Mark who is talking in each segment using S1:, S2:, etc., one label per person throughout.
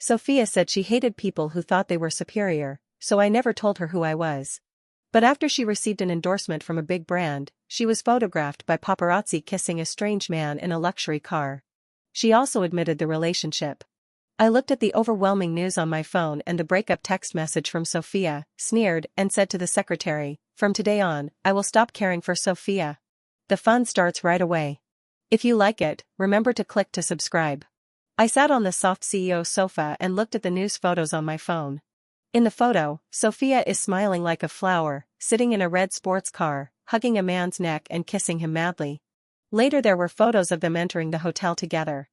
S1: Sophia said she hated people who thought they were superior, so I never told her who I was. But after she received an endorsement from a big brand, she was photographed by paparazzi kissing a strange man in a luxury car. She also admitted the relationship. I looked at the overwhelming news on my phone and the breakup text message from Sophia, sneered, and said to the secretary, "From today on, I will stop caring for Sophia. The fun starts right away. If you like it, remember to click to subscribe." I sat on the soft CEO sofa and looked at the news photos on my phone. In the photo, Sophia is smiling like a flower, sitting in a red sports car, hugging a man's neck and kissing him madly. Later there were photos of them entering the hotel together.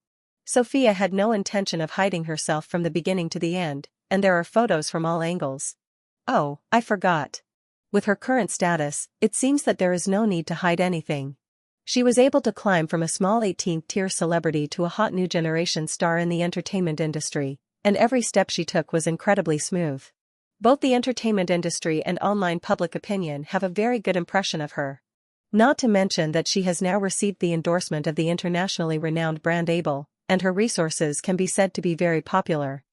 S1: Sophia had no intention of hiding herself from the beginning to the end, and there are photos from all angles. Oh, I forgot. With her current status, it seems that there is no need to hide anything. She was able to climb from a small 18th-tier celebrity to a hot new generation star in the entertainment industry, and every step she took was incredibly smooth. Both the entertainment industry and online public opinion have a very good impression of her. Not to mention that she has now received the endorsement of the internationally renowned brand Able, and her resources can be said to be very popular.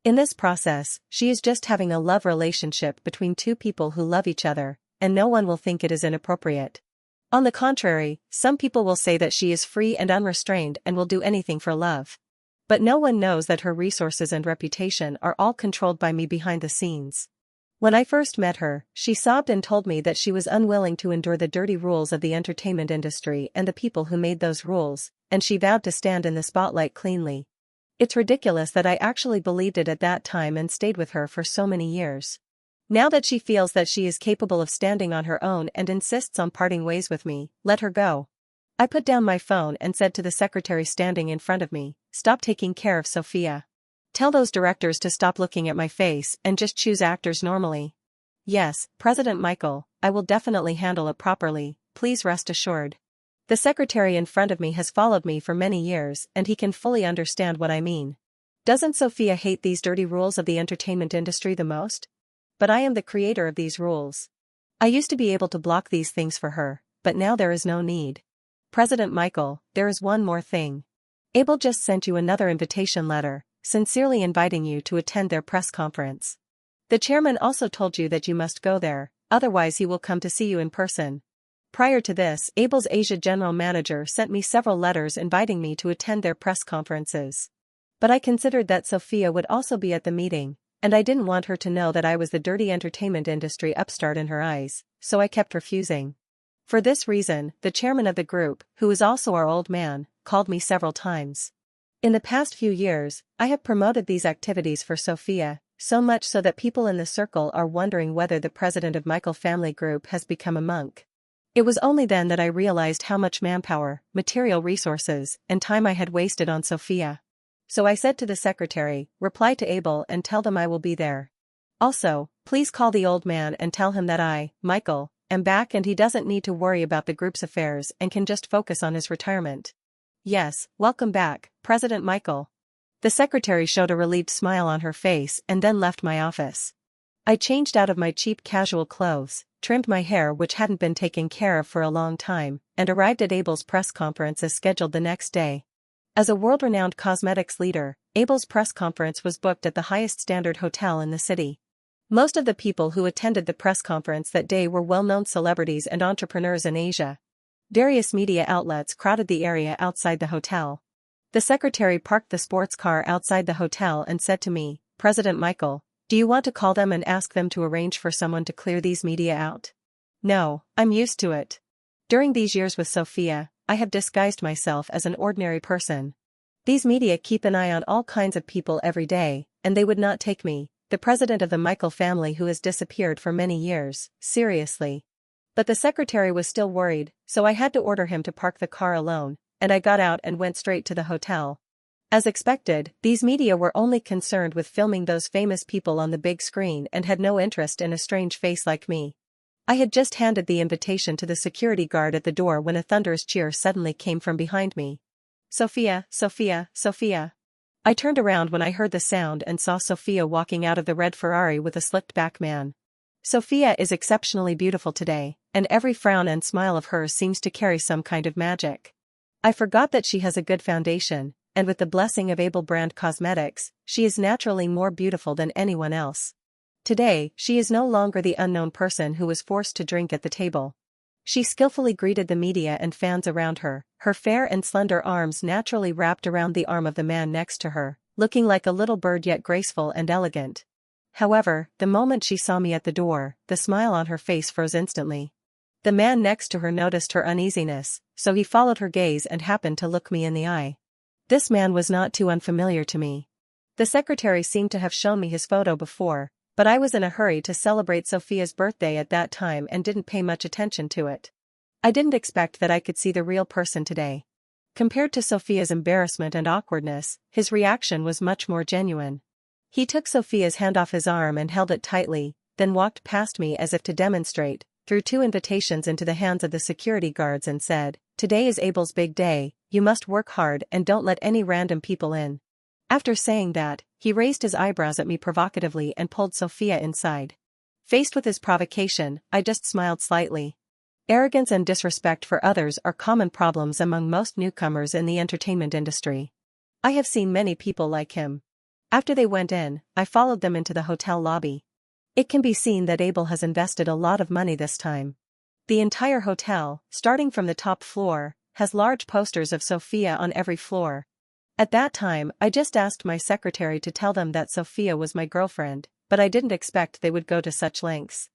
S1: In this process, she is just having a love relationship between two people who love each other, and no one will think it is inappropriate. On the contrary, some people will say that she is free and unrestrained and will do anything for love. But no one knows that her resources and reputation are all controlled by me behind the scenes. When I first met her, she sobbed and told me that she was unwilling to endure the dirty rules of the entertainment industry and the people who made those rules, and she vowed to stand in the spotlight cleanly. It's ridiculous that I actually believed it at that time and stayed with her for so many years. Now that she feels that she is capable of standing on her own and insists on parting ways with me, let her go. I put down my phone and said to the secretary standing in front of me, "Stop taking care of Sophia. Tell those directors to stop looking at my face and just choose actors normally." "Yes, President Michael, I will definitely handle it properly, please rest assured." The secretary in front of me has followed me for many years and he can fully understand what I mean. Doesn't Sophia hate these dirty rules of the entertainment industry the most? But I am the creator of these rules. I used to be able to block these things for her, but now there is no need. President Michael, there is one more thing. Able just sent you another invitation letter, sincerely inviting you to attend their press conference. The chairman also told you that you must go there, otherwise he will come to see you in person. Prior to this, Able's Asia general manager sent me several letters inviting me to attend their press conferences. But I considered that Sophia would also be at the meeting, and I didn't want her to know that I was the dirty entertainment industry upstart in her eyes, so I kept refusing. For this reason, the chairman of the group, who is also our old man, called me several times. In the past few years, I have promoted these activities for Sophia, so much so that people in the circle are wondering whether the president of Michael Family Group has become a monk. It was only then that I realized how much manpower, material resources, and time I had wasted on Sophia. So I said to the secretary, "Reply to Able and tell them I will be there. Also, please call the old man and tell him that I, Michael, am back and he doesn't need to worry about the group's affairs and can just focus on his retirement." "Yes, welcome back, President Michael." The secretary showed a relieved smile on her face and then left my office. I changed out of my cheap casual clothes, trimmed my hair which hadn't been taken care of for a long time, and arrived at Able's press conference as scheduled the next day. As a world-renowned cosmetics leader, Able's press conference was booked at the highest standard hotel in the city. Most of the people who attended the press conference that day were well-known celebrities and entrepreneurs in Asia. Various media outlets crowded the area outside the hotel. The secretary parked the sports car outside the hotel and said to me, "President Michael, do you want to call them and ask them to arrange for someone to clear these media out?" "No, I'm used to it. During these years with Sophia, I have disguised myself as an ordinary person. These media keep an eye on all kinds of people every day, and they would not take me, the president of the Michael family who has disappeared for many years, seriously." But the secretary was still worried, so I had to order him to park the car alone, and I got out and went straight to the hotel. As expected, these media were only concerned with filming those famous people on the big screen and had no interest in a strange face like me. I had just handed the invitation to the security guard at the door when a thunderous cheer suddenly came from behind me. "Sophia, Sophia, Sophia." I turned around when I heard the sound and saw Sophia walking out of the red Ferrari with a slicked-back man. Sophia is exceptionally beautiful today, and every frown and smile of hers seems to carry some kind of magic. I forgot that she has a good foundation, and with the blessing of Abel brand cosmetics, she is naturally more beautiful than anyone else. Today, she is no longer the unknown person who was forced to drink at the table. She skillfully greeted the media and fans around her, her fair and slender arms naturally wrapped around the arm of the man next to her, looking like a little bird yet graceful and elegant. However, the moment she saw me at the door, the smile on her face froze instantly. The man next to her noticed her uneasiness, so he followed her gaze and happened to look me in the eye. This man was not too unfamiliar to me. The secretary seemed to have shown me his photo before, but I was in a hurry to celebrate Sophia's birthday at that time and didn't pay much attention to it. I didn't expect that I could see the real person today. Compared to Sophia's embarrassment and awkwardness, his reaction was much more genuine. He took Sophia's hand off his arm and held it tightly, then walked past me as if to demonstrate, threw 2 invitations into the hands of the security guards and said, "Today is Abel's big day, you must work hard and don't let any random people in." After saying that, he raised his eyebrows at me provocatively and pulled Sophia inside. Faced with his provocation, I just smiled slightly. Arrogance and disrespect for others are common problems among most newcomers in the entertainment industry. I have seen many people like him. After they went in, I followed them into the hotel lobby. It can be seen that Abel has invested a lot of money this time. The entire hotel, starting from the top floor, has large posters of Sophia on every floor. At that time, I just asked my secretary to tell them that Sophia was my girlfriend, but I didn't expect they would go to such lengths.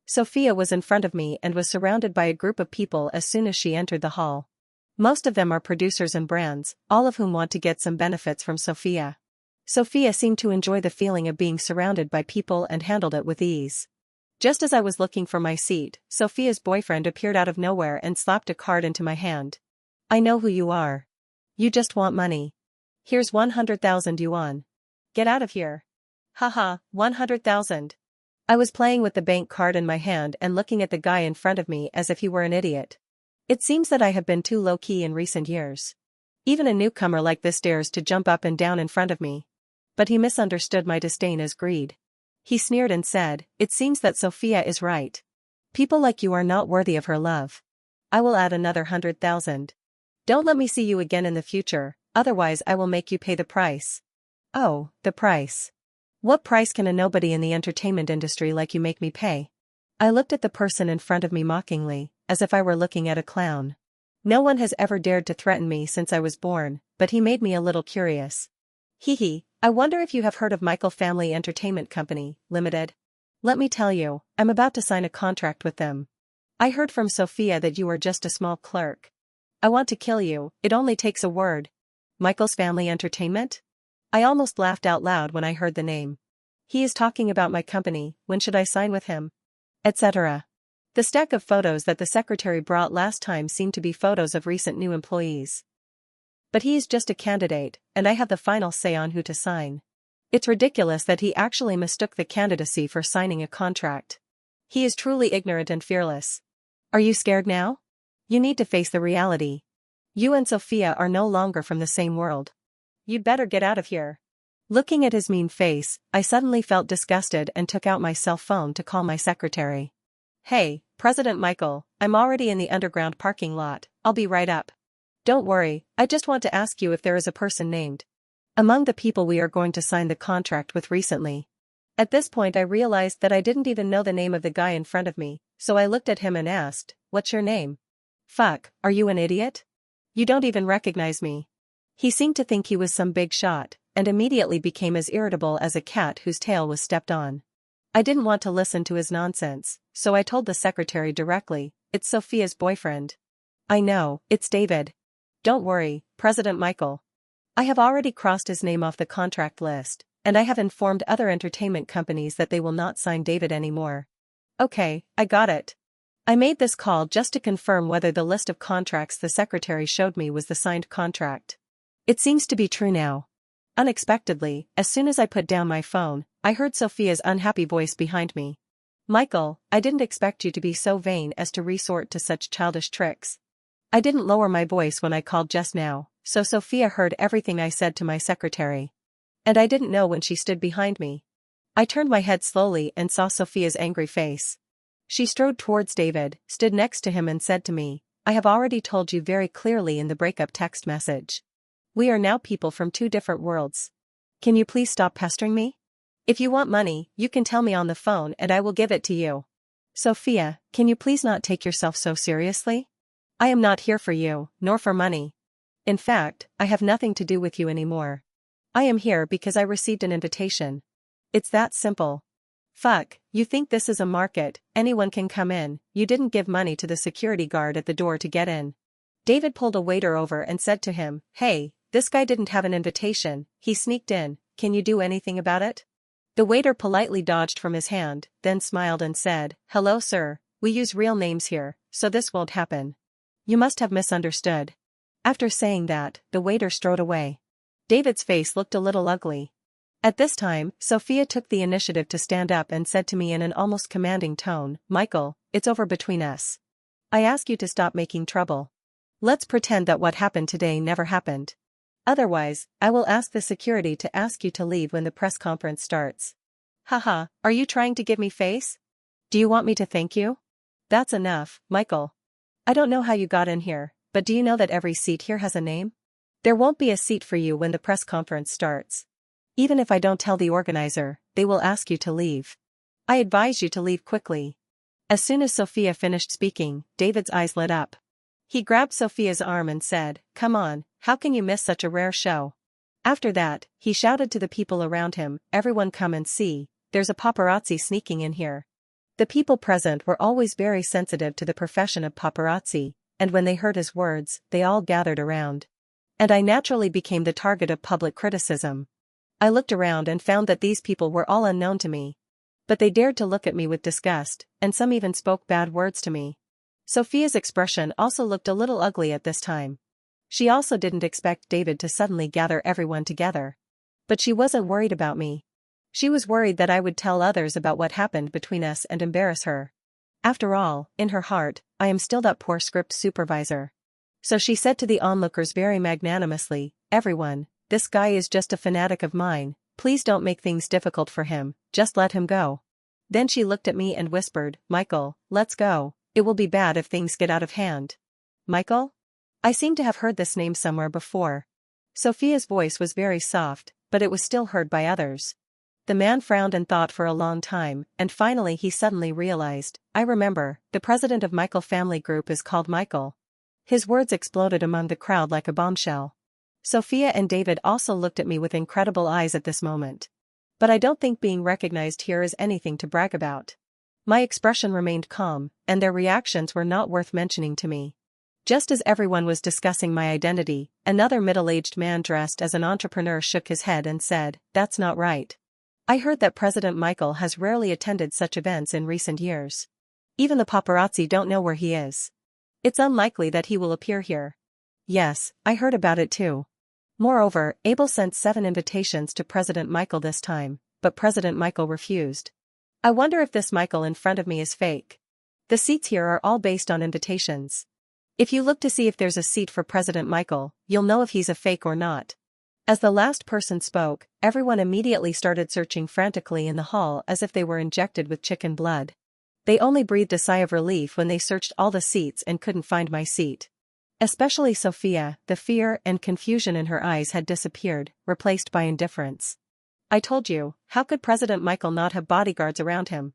S1: Sophia was in front of me and was surrounded by a group of people as soon as she entered the hall. Most of them are producers and brands, all of whom want to get some benefits from Sophia. Sophia seemed to enjoy the feeling of being surrounded by people and handled it with ease. Just as I was looking for my seat, Sophia's boyfriend appeared out of nowhere and slapped a card into my hand. "I know who you are. You just want money. Here's 100,000 yuan. Get out of here." Haha, 100,000. I was playing with the bank card in my hand and looking at the guy in front of me as if he were an idiot. It seems that I have been too low-key in recent years. Even a newcomer like this dares to jump up and down in front of me. But he misunderstood my disdain as greed. He sneered and said, "It seems that Sophia is right. People like you are not worthy of her love. I will add another 100,000. Don't let me see you again in the future, otherwise I will make you pay the price." "Oh, the price. What price can a nobody in the entertainment industry like you make me pay?" I looked at the person in front of me mockingly, as if I were looking at a clown. No one has ever dared to threaten me since I was born, but he made me a little curious. "Hee, I wonder if you have heard of Michael Family Entertainment Company, Limited? Let me tell you, I'm about to sign a contract with them. I heard from Sophia that you are just a small clerk. I want to kill you, it only takes a word." Michael's Family Entertainment? I almost laughed out loud when I heard the name. He is talking about my company, when should I sign with him? Etc. The stack of photos that the secretary brought last time seemed to be photos of recent new employees. But he is just a candidate, and I have the final say on who to sign. It's ridiculous that he actually mistook the candidacy for signing a contract. He is truly ignorant and fearless. Are you scared now? You need to face the reality. You and Sophia are no longer from the same world. You'd better get out of here. Looking at his mean face, I suddenly felt disgusted and took out my cell phone to call my secretary. "Hey, President Michael, I'm already in the underground parking lot, I'll be right up. Don't worry, I just want to ask you if there is a person named among the people we are going to sign the contract with recently." At this point I realized that I didn't even know the name of the guy in front of me, so I looked at him and asked, "What's your name?" "Fuck, are you an idiot? You don't even recognize me." He seemed to think he was some big shot, and immediately became as irritable as a cat whose tail was stepped on. I didn't want to listen to his nonsense, so I told the secretary directly, "It's Sophia's boyfriend." "I know, it's David. Don't worry, President Michael. I have already crossed his name off the contract list, and I have informed other entertainment companies that they will not sign David anymore." "Okay, I got it." I made this call just to confirm whether the list of contracts the secretary showed me was the signed contract. It seems to be true now. Unexpectedly, as soon as I put down my phone, I heard Sophia's unhappy voice behind me. "Michael, I didn't expect you to be so vain as to resort to such childish tricks." I didn't lower my voice when I called just now, so Sophia heard everything I said to my secretary. And I didn't know when she stood behind me. I turned my head slowly and saw Sophia's angry face. She strode towards David, stood next to him and said to me, "I have already told you very clearly in the breakup text message. We are now people from two different worlds. Can you please stop pestering me? If you want money, you can tell me on the phone and I will give it to you. Sophia, can you please not take yourself so seriously? I am not here for you, nor for money. In fact, I have nothing to do with you anymore. I am here because I received an invitation. It's that simple. Fuck, you think this is a market, anyone can come in, you didn't give money to the security guard at the door to get in. David pulled a waiter over and said to him, "Hey, this guy didn't have an invitation, he sneaked in, can you do anything about it?" The waiter politely dodged from his hand, then smiled and said, "Hello sir, we use real names here, so this won't happen. You must have misunderstood." After saying that, the waiter strode away. David's face looked a little ugly. At this time, Sophia took the initiative to stand up and said to me in an almost commanding tone, "Michael, it's over between us. I ask you to stop making trouble. Let's pretend that what happened today never happened. Otherwise, I will ask the security to ask you to leave when the press conference starts." Haha, are you trying to give me face? Do you want me to thank you? That's enough, Michael. I don't know how you got in here, but do you know that every seat here has a name? There won't be a seat for you when the press conference starts. Even if I don't tell the organizer, they will ask you to leave. I advise you to leave quickly. As soon as Sophia finished speaking, David's eyes lit up. He grabbed Sophia's arm and said, "Come on, how can you miss such a rare show?" After that, he shouted to the people around him, "Everyone come and see, there's a paparazzi sneaking in here." The people present were always very sensitive to the profession of paparazzi, and when they heard his words, they all gathered around. And I naturally became the target of public criticism. I looked around and found that these people were all unknown to me. But they dared to look at me with disgust, and some even spoke bad words to me. Sophia's expression also looked a little ugly at this time. She also didn't expect David to suddenly gather everyone together. But she wasn't worried about me. She was worried that I would tell others about what happened between us and embarrass her. After all, in her heart, I am still that poor script supervisor. So she said to the onlookers very magnanimously, "Everyone, this guy is just a fanatic of mine, please don't make things difficult for him, just let him go." Then she looked at me and whispered, "Michael, let's go, it will be bad if things get out of hand." Michael? I seem to have heard this name somewhere before. Sophia's voice was very soft, but it was still heard by others. The man frowned and thought for a long time, and finally he suddenly realized, "I remember, the president of Michael Family Group is called Michael." His words exploded among the crowd like a bombshell. Sophia and David also looked at me with incredible eyes at this moment. But I don't think being recognized here is anything to brag about. My expression remained calm, and their reactions were not worth mentioning to me. Just as everyone was discussing my identity, another middle-aged man dressed as an entrepreneur shook his head and said, "That's not right. I heard that President Michael has rarely attended such events in recent years. Even the paparazzi don't know where he is. It's unlikely that he will appear here." Yes, I heard about it too. Moreover, Abel sent 7 invitations to President Michael this time, but President Michael refused. I wonder if this Michael in front of me is fake. The seats here are all based on invitations. If you look to see if there's a seat for President Michael, you'll know if he's a fake or not. As the last person spoke, everyone immediately started searching frantically in the hall as if they were injected with chicken blood. They only breathed a sigh of relief when they searched all the seats and couldn't find my seat. Especially Sophia, the fear and confusion in her eyes had disappeared, replaced by indifference. I told you, how could President Michael not have bodyguards around him?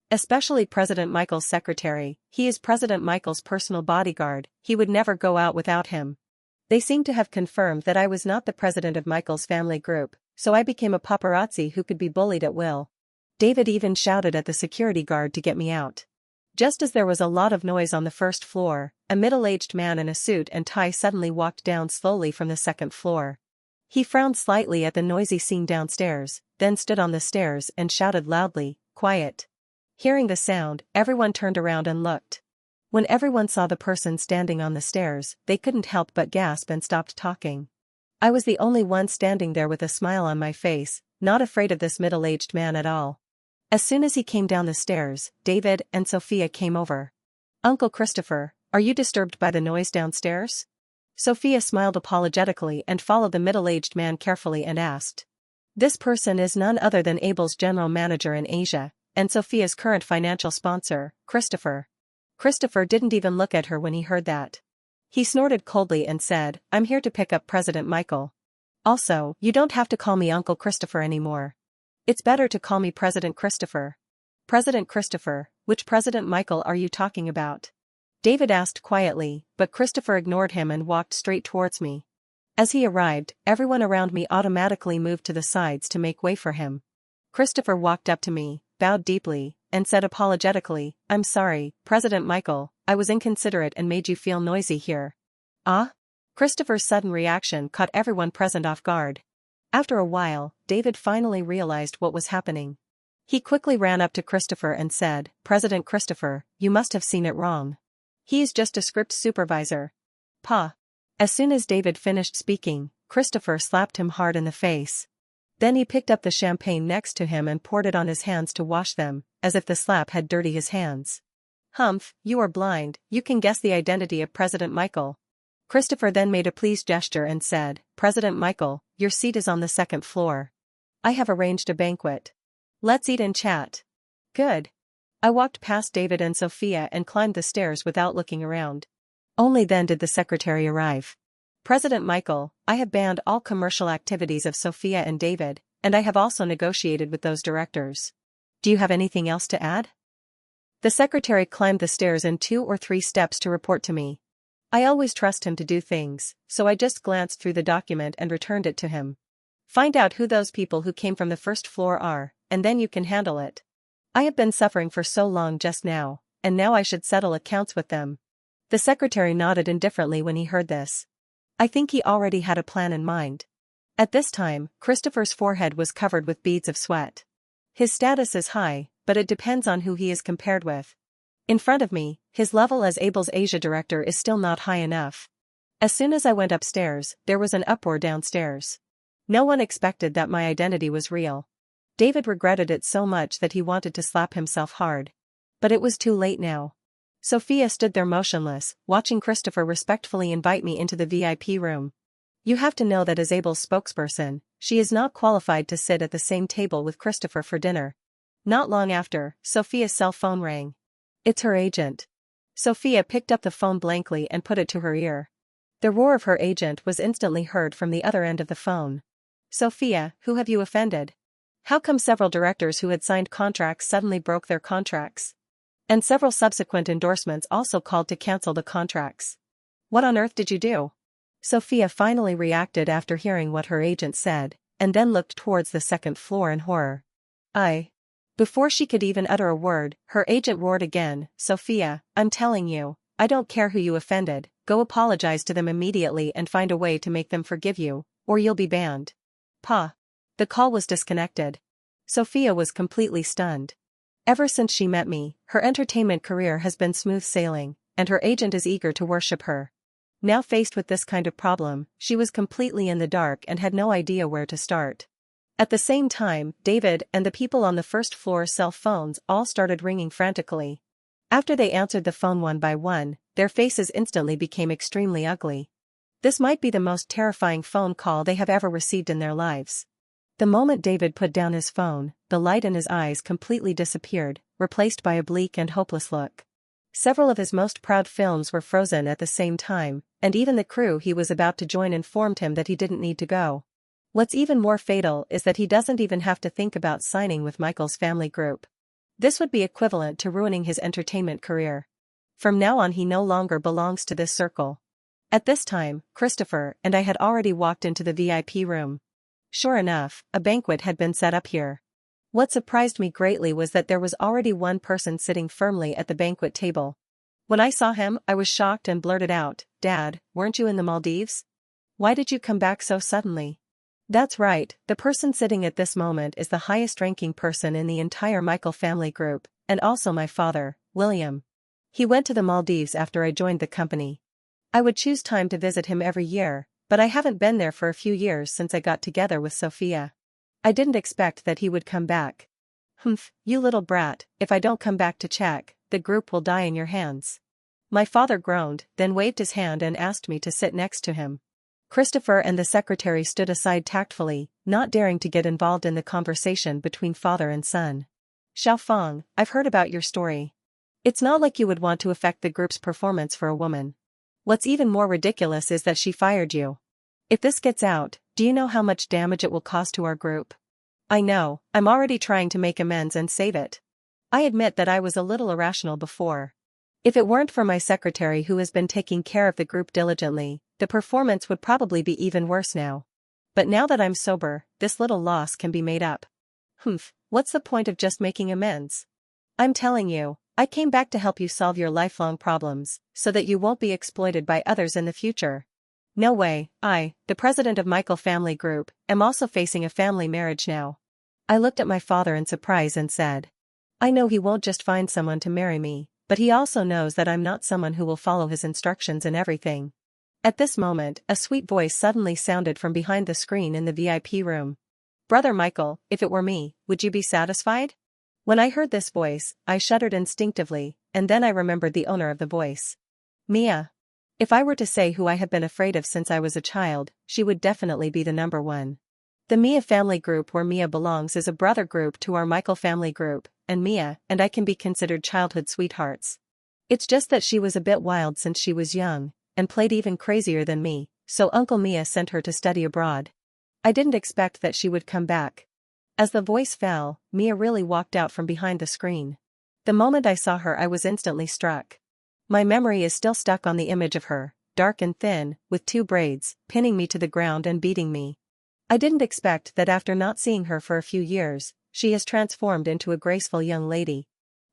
S1: Especially President Michael's secretary, he is President Michael's personal bodyguard, he would never go out without him. They seemed to have confirmed that I was not the president of Michael's family group, so I became a paparazzi who could be bullied at will. David even shouted at the security guard to get me out. Just as there was a lot of noise on the first floor, a middle-aged man in a suit and tie suddenly walked down slowly from the second floor. He frowned slightly at the noisy scene downstairs, then stood on the stairs and shouted loudly, "Quiet." Hearing the sound, everyone turned around and looked. When everyone saw the person standing on the stairs, they couldn't help but gasp and stopped talking. I was the only one standing there with a smile on my face, not afraid of this middle-aged man at all. As soon as he came down the stairs, David and Sophia came over. "Uncle Christopher, are you disturbed by the noise downstairs?" Sophia smiled apologetically and followed the middle-aged man carefully and asked. This person is none other than Abel's general manager in Asia, and Sophia's current financial sponsor, Christopher. Christopher didn't even look at her when he heard that. He snorted coldly and said, I'm here to pick up President Michael. Also, you don't have to call me Uncle Christopher anymore. It's better to call me President Christopher. President Christopher, which President Michael are you talking about? David asked quietly, but Christopher ignored him and walked straight towards me. As he arrived, everyone around me automatically moved to the sides to make way for him. Christopher walked up to me, bowed deeply, and said apologetically, I'm sorry, President Michael, I was inconsiderate and made you feel noisy here. Ah? Christopher's sudden reaction caught everyone present off guard. After a while, David finally realized what was happening. He quickly ran up to Christopher and said, President Christopher, you must have seen it wrong. He's just a script supervisor. Pa. As soon as David finished speaking, Christopher slapped him hard in the face. Then he picked up the champagne next to him and poured it on his hands to wash them, as if the slap had dirtied his hands. Humph, you are blind, you can guess the identity of President Michael. Christopher then made a pleased gesture and said, President Michael, your seat is on the second floor. I have arranged a banquet. Let's eat and chat. Good. I walked past David and Sophia and climbed the stairs without looking around. Only then did the secretary arrive. President Michael, I have banned all commercial activities of Sophia and David, and I have also negotiated with those directors. Do you have anything else to add? The secretary climbed the stairs in 2 or 3 steps to report to me. I always trust him to do things, so I just glanced through the document and returned it to him. Find out who those people who came from the first floor are, and then you can handle it. I have been suffering for so long just now, and now I should settle accounts with them. The secretary nodded indifferently when he heard this. I think he already had a plan in mind. At this time, Christopher's forehead was covered with beads of sweat. His status is high, but it depends on who he is compared with. In front of me, his level as Abel's Asia director is still not high enough. As soon as I went upstairs, there was an uproar downstairs. No one expected that my identity was real. David regretted it so much that he wanted to slap himself hard. But it was too late now. Sophia stood there motionless, watching Christopher respectfully invite me into the VIP room. You have to know that as Abel's spokesperson, she is not qualified to sit at the same table with Christopher for dinner. Not long after, Sophia's cell phone rang. It's her agent. Sophia picked up the phone blankly and put it to her ear. The roar of her agent was instantly heard from the other end of the phone. Sophia, who have you offended? How come several directors who had signed contracts suddenly broke their contracts? And several subsequent endorsements also called to cancel the contracts. What on earth did you do? Sophia finally reacted after hearing what her agent said, and then looked towards the second floor in horror. Before she could even utter a word, her agent roared again, Sophia, I'm telling you, I don't care who you offended, go apologize to them immediately and find a way to make them forgive you, or you'll be banned. Pa. The call was disconnected. Sophia was completely stunned. Ever since she met me, her entertainment career has been smooth sailing, and her agent is eager to worship her. Now faced with this kind of problem, she was completely in the dark and had no idea where to start. At the same time, David and the people on the first floor's cell phones all started ringing frantically. After they answered the phone one by one, their faces instantly became extremely ugly. This might be the most terrifying phone call they have ever received in their lives. The moment David put down his phone, the light in his eyes completely disappeared, replaced by a bleak and hopeless look. Several of his most proud films were frozen at the same time, and even the crew he was about to join informed him that he didn't need to go. What's even more fatal is that he doesn't even have to think about signing with Michael's family group. This would be equivalent to ruining his entertainment career. From now on he no longer belongs to this circle. At this time, Christopher and I had already walked into the VIP room. Sure enough, a banquet had been set up here. What surprised me greatly was that there was already one person sitting firmly at the banquet table. When I saw him, I was shocked and blurted out, Dad, weren't you in the Maldives? Why did you come back so suddenly? That's right, the person sitting at this moment is the highest-ranking person in the entire Michael family group, and also my father, William. He went to the Maldives after I joined the company. I would choose time to visit him every year, but I haven't been there for a few years since I got together with Sophia. I didn't expect that he would come back. Humph, you little brat, if I don't come back to check, the group will die in your hands. My father groaned, then waved his hand and asked me to sit next to him. Christopher and the secretary stood aside tactfully, not daring to get involved in the conversation between father and son. Xiaofeng, I've heard about your story. It's not like you would want to affect the group's performance for a woman. What's even more ridiculous is that she fired you. If this gets out, do you know how much damage it will cause to our group? I know, I'm already trying to make amends and save it. I admit that I was a little irrational before. If it weren't for my secretary who has been taking care of the group diligently, the performance would probably be even worse now. But now that I'm sober, this little loss can be made up. Humph, what's the point of just making amends? I'm telling you, I came back to help you solve your lifelong problems, so that you won't be exploited by others in the future. No way, the president of Michael Family Group, am also facing a family marriage now. I looked at my father in surprise and said, I know he won't just find someone to marry me, but he also knows that I'm not someone who will follow his instructions in everything. At this moment, a sweet voice suddenly sounded from behind the screen in the VIP room. Brother Michael, if it were me, would you be satisfied? When I heard this voice, I shuddered instinctively, and then I remembered the owner of the voice. Mia. If I were to say who I have been afraid of since I was a child, she would definitely be the number one. The Mia family group where Mia belongs is a brother group to our Michael family group, and Mia and I can be considered childhood sweethearts. It's just that she was a bit wild since she was young, and played even crazier than me, so Uncle Mia sent her to study abroad. I didn't expect that she would come back. As the voice fell, Mia really walked out from behind the screen. The moment I saw her I was instantly struck. My memory is still stuck on the image of her, dark and thin, with 2 braids, pinning me to the ground and beating me. I didn't expect that after not seeing her for a few years, she has transformed into a graceful young lady.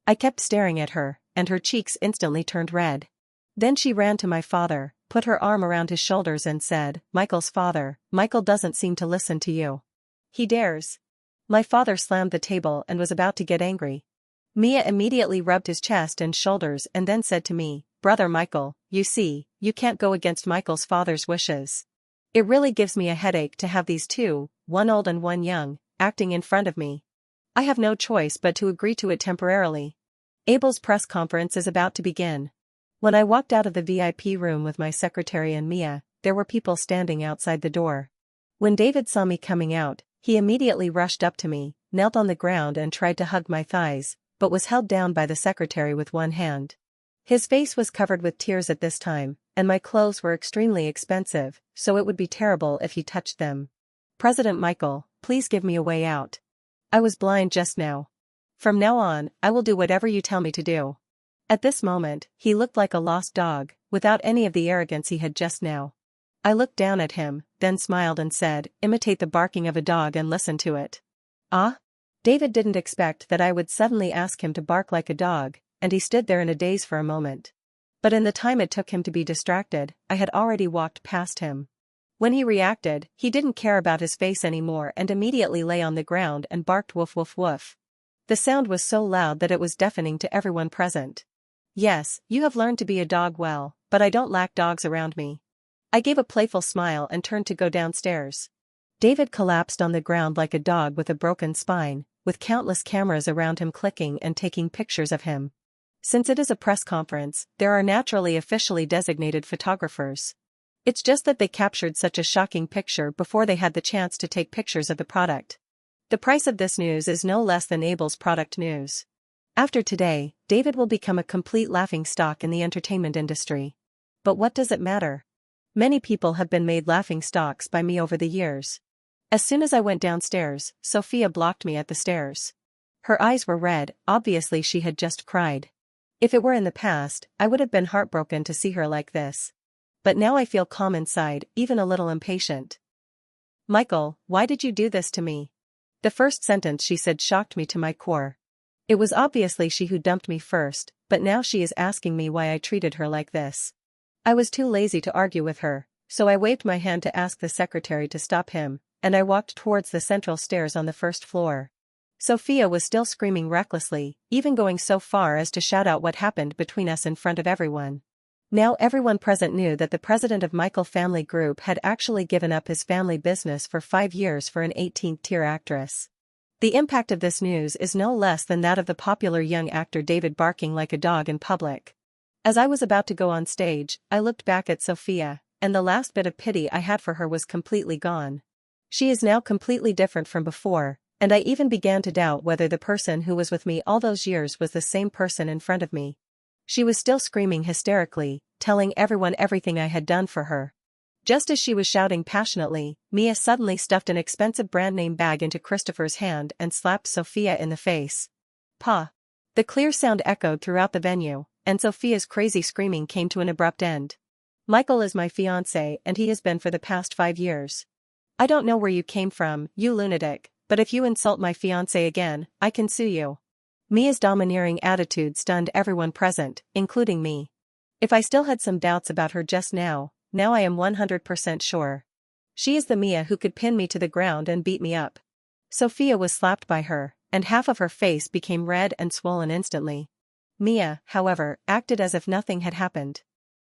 S1: I kept staring at her, and her cheeks instantly turned red. Then she ran to my father, put her arm around his shoulders and said, Michael's father, Michael doesn't seem to listen to you. He dares. My father slammed the table and was about to get angry. Mia immediately rubbed his chest and shoulders and then said to me, Brother Michael, you see, you can't go against Michael's father's wishes. It really gives me a headache to have these two, one old and one young, acting in front of me. I have no choice but to agree to it temporarily. Abel's press conference is about to begin. When I walked out of the VIP room with my secretary and Mia, there were people standing outside the door. When David saw me coming out, he immediately rushed up to me, knelt on the ground and tried to hug my thighs, but was held down by the secretary with one hand. His face was covered with tears at this time, and my clothes were extremely expensive, so it would be terrible if he touched them. President Michael, please give me a way out. I was blind just now. From now on, I will do whatever you tell me to do. At this moment, he looked like a lost dog, without any of the arrogance he had just now. I looked down at him, then smiled and said, imitate the barking of a dog and listen to it. Ah? David didn't expect that I would suddenly ask him to bark like a dog, and he stood there in a daze for a moment. But in the time it took him to be distracted, I had already walked past him. When he reacted, he didn't care about his face anymore and immediately lay on the ground and barked woof woof woof. The sound was so loud that it was deafening to everyone present. Yes, you have learned to be a dog well, but I don't lack dogs around me. I gave a playful smile and turned to go downstairs. David collapsed on the ground like a dog with a broken spine, with countless cameras around him clicking and taking pictures of him. Since it is a press conference, there are naturally officially designated photographers. It's just that they captured such a shocking picture before they had the chance to take pictures of the product. The price of this news is no less than Abel's product news. After today, David will become a complete laughingstock in the entertainment industry. But what does it matter? Many people have been made laughingstocks by me over the years. As soon as I went downstairs, Sophia blocked me at the stairs. Her eyes were red, obviously she had just cried. If it were in the past, I would have been heartbroken to see her like this. But now I feel calm inside, even a little impatient. Michael, why did you do this to me? The first sentence she said shocked me to my core. It was obviously she who dumped me first, but now she is asking me why I treated her like this. I was too lazy to argue with her, so I waved my hand to ask the secretary to stop him, and I walked towards the central stairs on the first floor. Sophia was still screaming recklessly, even going so far as to shout out what happened between us in front of everyone. Now everyone present knew that the president of Michael Family Group had actually given up his family business for 5 years for an 18th-tier actress. The impact of this news is no less than that of the popular young actor David barking like a dog in public. As I was about to go on stage, I looked back at Sophia, and the last bit of pity I had for her was completely gone. She is now completely different from before, and I even began to doubt whether the person who was with me all those years was the same person in front of me. She was still screaming hysterically, telling everyone everything I had done for her. Just as she was shouting passionately, Mia suddenly stuffed an expensive brand name bag into Christopher's hand and slapped Sophia in the face. Pa! The clear sound echoed throughout the venue, and Sophia's crazy screaming came to an abrupt end. Michael is my fiancé and he has been for the past 5 years. I don't know where you came from, you lunatic, but if you insult my fiancé again, I can sue you. Mia's domineering attitude stunned everyone present, including me. If I still had some doubts about her just now I am 100% sure. She is the Mia who could pin me to the ground and beat me up. Sophia was slapped by her, and half of her face became red and swollen instantly. Mia, however, acted as if nothing had happened.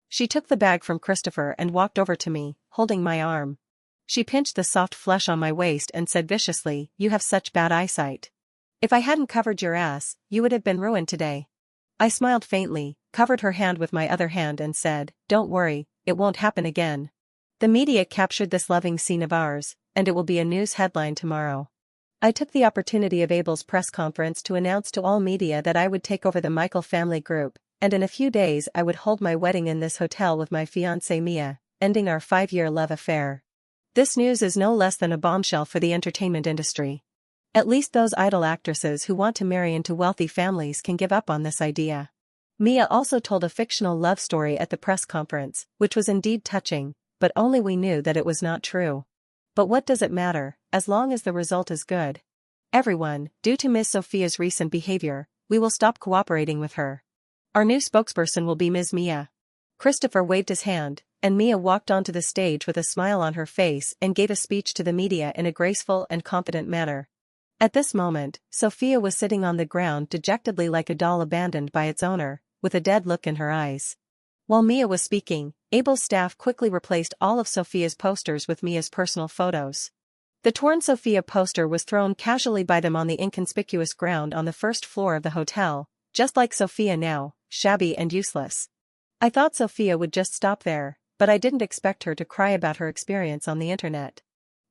S1: She took the bag from Christopher and walked over to me, holding my arm. She pinched the soft flesh on my waist and said viciously, "You have such bad eyesight. If I hadn't covered your ass, you would have been ruined today." I smiled faintly, covered her hand with my other hand and said, "Don't worry, it won't happen again. The media captured this loving scene of ours, and it will be a news headline tomorrow." I took the opportunity of Abel's press conference to announce to all media that I would take over the Michael family group, and in a few days I would hold my wedding in this hotel with my fiancée Mia, ending our 5-year love affair. This news is no less than a bombshell for the entertainment industry. At least those idol actresses who want to marry into wealthy families can give up on this idea. Mia also told a fictional love story at the press conference, which was indeed touching, but only we knew that it was not true. But what does it matter, as long as the result is good? Everyone, due to Ms. Sophia's recent behavior, we will stop cooperating with her. Our new spokesperson will be Ms. Mia. Christopher waved his hand, and Mia walked onto the stage with a smile on her face and gave a speech to the media in a graceful and confident manner. At this moment, Sophia was sitting on the ground dejectedly like a doll abandoned by its owner, with a dead look in her eyes. While Mia was speaking, Abel's staff quickly replaced all of Sophia's posters with Mia's personal photos. The torn Sophia poster was thrown casually by them on the inconspicuous ground on the first floor of the hotel, just like Sophia now, shabby and useless. I thought Sophia would just stop there, but I didn't expect her to cry about her experience on the internet.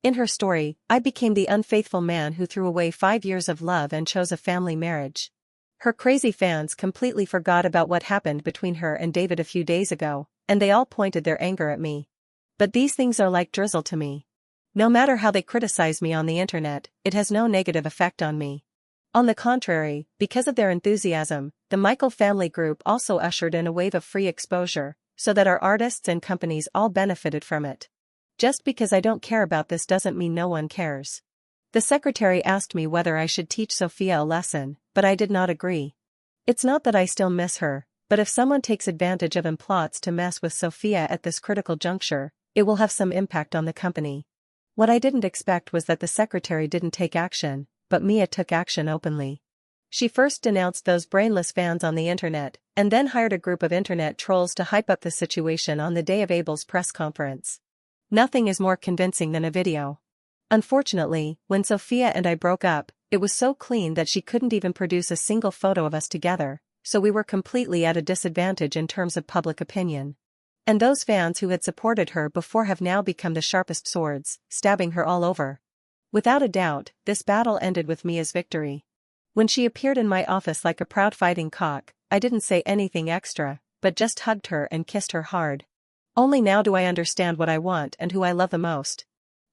S1: In her story, I became the unfaithful man who threw away 5 years of love and chose a family marriage. Her crazy fans completely forgot about what happened between her and David a few days ago, and they all pointed their anger at me. But these things are like drizzle to me. No matter how they criticize me on the internet, it has no negative effect on me. On the contrary, because of their enthusiasm, the Michael family group also ushered in a wave of free exposure, so that our artists and companies all benefited from it. Just because I don't care about this doesn't mean no one cares. The secretary asked me whether I should teach Sophia a lesson, but I did not agree. It's not that I still miss her, but if someone takes advantage of and plots to mess with Sophia at this critical juncture, it will have some impact on the company. What I didn't expect was that the secretary didn't take action, but Mia took action openly. She first denounced those brainless fans on the internet, and then hired a group of internet trolls to hype up the situation on the day of Abel's press conference. Nothing is more convincing than a video. Unfortunately, when Sophia and I broke up, it was so clean that she couldn't even produce a single photo of us together, so we were completely at a disadvantage in terms of public opinion. And those fans who had supported her before have now become the sharpest swords, stabbing her all over. Without a doubt, this battle ended with Mia's victory. When she appeared in my office like a proud fighting cock, I didn't say anything extra, but just hugged her and kissed her hard. Only now do I understand what I want and who I love the most.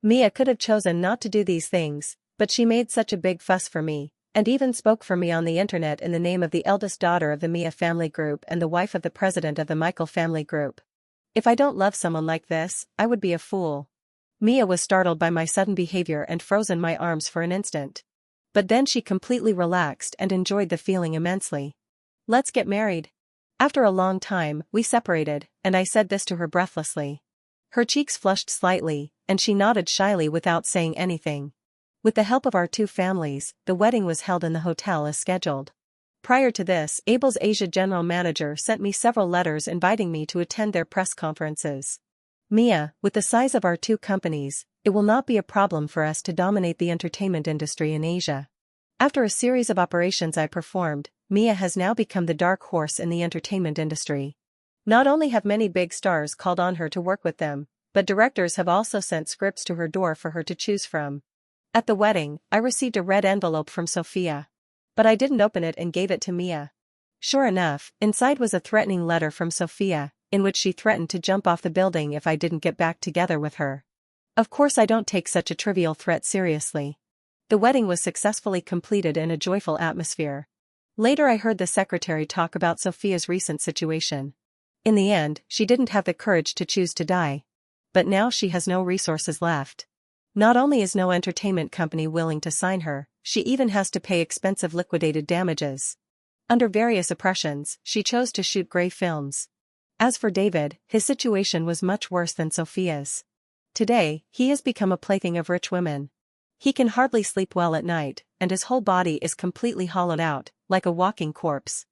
S1: Mia could have chosen not to do these things, but she made such a big fuss for me, and even spoke for me on the internet in the name of the eldest daughter of the Mia family group and the wife of the president of the Michael family group. If I don't love someone like this, I would be a fool. Mia was startled by my sudden behavior and froze in my arms for an instant. But then she completely relaxed and enjoyed the feeling immensely. "Let's get married." After a long time, we separated, and I said this to her breathlessly. Her cheeks flushed slightly, and she nodded shyly without saying anything. With the help of our two families, the wedding was held in the hotel as scheduled. Prior to this, Abel's Asia general manager sent me several letters inviting me to attend their press conferences. Mia, with the size of our two companies, it will not be a problem for us to dominate the entertainment industry in Asia. After a series of operations I performed, Mia has now become the dark horse in the entertainment industry. Not only have many big stars called on her to work with them, but directors have also sent scripts to her door for her to choose from. At the wedding, I received a red envelope from Sophia. But I didn't open it and gave it to Mia. Sure enough, inside was a threatening letter from Sophia, in which she threatened to jump off the building if I didn't get back together with her. Of course I don't take such a trivial threat seriously. The wedding was successfully completed in a joyful atmosphere. Later I heard the secretary talk about Sophia's recent situation. In the end, she didn't have the courage to choose to die. But now she has no resources left. Not only is no entertainment company willing to sign her, she even has to pay expensive liquidated damages. Under various oppressions, she chose to shoot grey films. As for David, his situation was much worse than Sophia's. Today, he has become a plaything of rich women. He can hardly sleep well at night, and his whole body is completely hollowed out, like a walking corpse.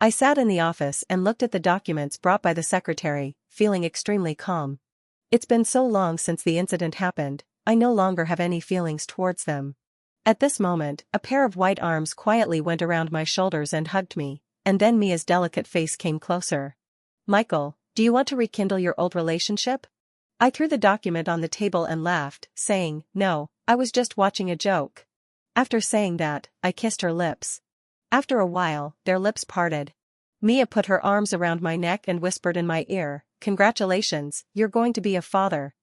S1: I sat in the office and looked at the documents brought by the secretary, feeling extremely calm. It's been so long since the incident happened, I no longer have any feelings towards them. At this moment, a pair of white arms quietly went around my shoulders and hugged me, and then Mia's delicate face came closer. "Michael, do you want to rekindle your old relationship?" I threw the document on the table and laughed, saying, "No, I was just watching a joke." After saying that, I kissed her lips. After a while, their lips parted. Mia put her arms around my neck and whispered in my ear, "Congratulations, you're going to be a father."